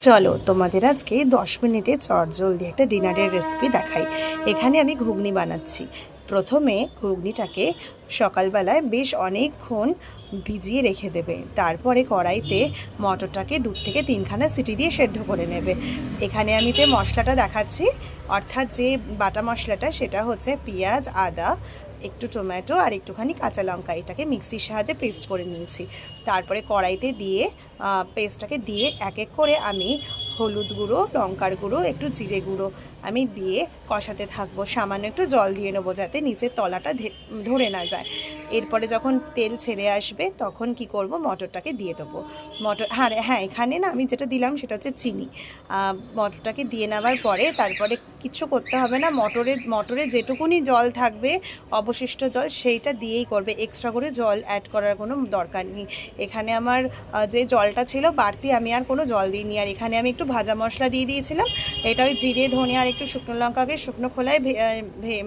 চলো তোমাদের আজকে 10 মিনিটে চটজলদি একটা ডিনারের রেসিপি দেখাই। এখানে আমি ঘুগনি বানাচ্ছি। প্রথমে ঘুগনিটাকে সকালবেলায় বেশ অনেকক্ষণ ভিজিয়ে রেখে দেবে। তারপরে কড়াইতে মটরটাকে 2 থেকে 3খানা সিটি দিয়ে সেদ্ধ করে নেবে। এখানে আমি যে মশলাটা দেখাচ্ছি, অর্থাৎ যে বাটা মশলাটা, সেটা হচ্ছে পেঁয়াজ, আদা, একটু টমেটো আর একটুখানি কাঁচা লঙ্কা, এটাকে মিক্সির সাহায্যে পেস্ট করে নিয়েছি। তারপরে কড়াইতে দিয়ে পেস্টটাকে দিয়ে এক এক করে আমি হলুদ গুঁড়ো, লঙ্কার গুঁড়ো, একটু জিরে গুঁড়ো আমি দিয়ে কষাতে থাকবো। সামান্য একটু জল দিয়ে নেবো যাতে নিচের তলাটা ধরে না যায়। এরপরে যখন তেল ছেড়ে আসবে তখন কি করব, মটরটাকে দিয়ে দেবো। হ্যাঁ এখানে না আমি যেটা দিলাম সেটা হচ্ছে চিনি। মটরটাকে দিয়ে নেওয়ার পরে তারপরে কিচ্ছু করতে হবে না। মটরে যেটুকুনি জল থাকবে, অবশিষ্ট জল, সেইটা দিয়েই করবে। এক্সট্রা করে জল অ্যাড করার কোনো দরকার নেই। এখানে আমার যে জলটা ছিল বাড়তি, আমি আর কোনো জল দিইনি। আর এখানে আমি একটু ভাজা মশলা দিয়ে দিয়েছিলাম। এটা ওই জিরে, ধনে আর একটু শুকনো লঙ্কাকে শুকনো খোলায়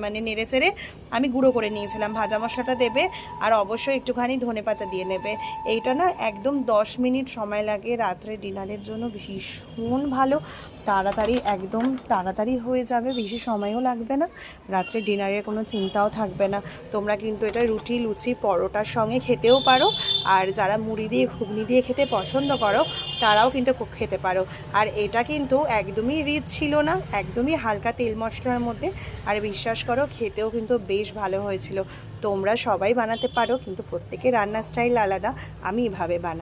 মানে নেড়ে চেড়ে আমি গুঁড়ো করে নিয়েছিলাম। ভাজা মশলাটা দেবে আর অবশ্যই একটুখানি ধনেপাতা দিয়ে নেবে। এইটা না একদম 10 মিনিট সময় লাগে রাত্রে ডিনারের জন্য। ভীষণ ভালো, একদম তাড়াতাড়ি হয়ে যাবে, বেশি সময়ও লাগবে না। রাত্রে ডিনারের কোনো চিন্তাও থাকবে না। তোমরা কিন্তু এটা রুটি, লুচি, পরোটার সঙ্গে খেতেও পারো। আর যারা মুড়ি দিয়ে, ঘুগনি দিয়ে খেতে পছন্দ করো তারাও কিন্তু খেতে পারো। আর এটা কিন্তু একদমই রিচ ছিল না, একদমই হালকা তেল মশলার মধ্যে। আর বিশ্বাস করো খেতেও কিন্তু বেশ ভালো হয়েছিল। তোমরা সবাই বানাতে পারো, কিন্তু প্রত্যেকের রান্নার স্টাইল আলাদা। আমি এভাবে বানাই।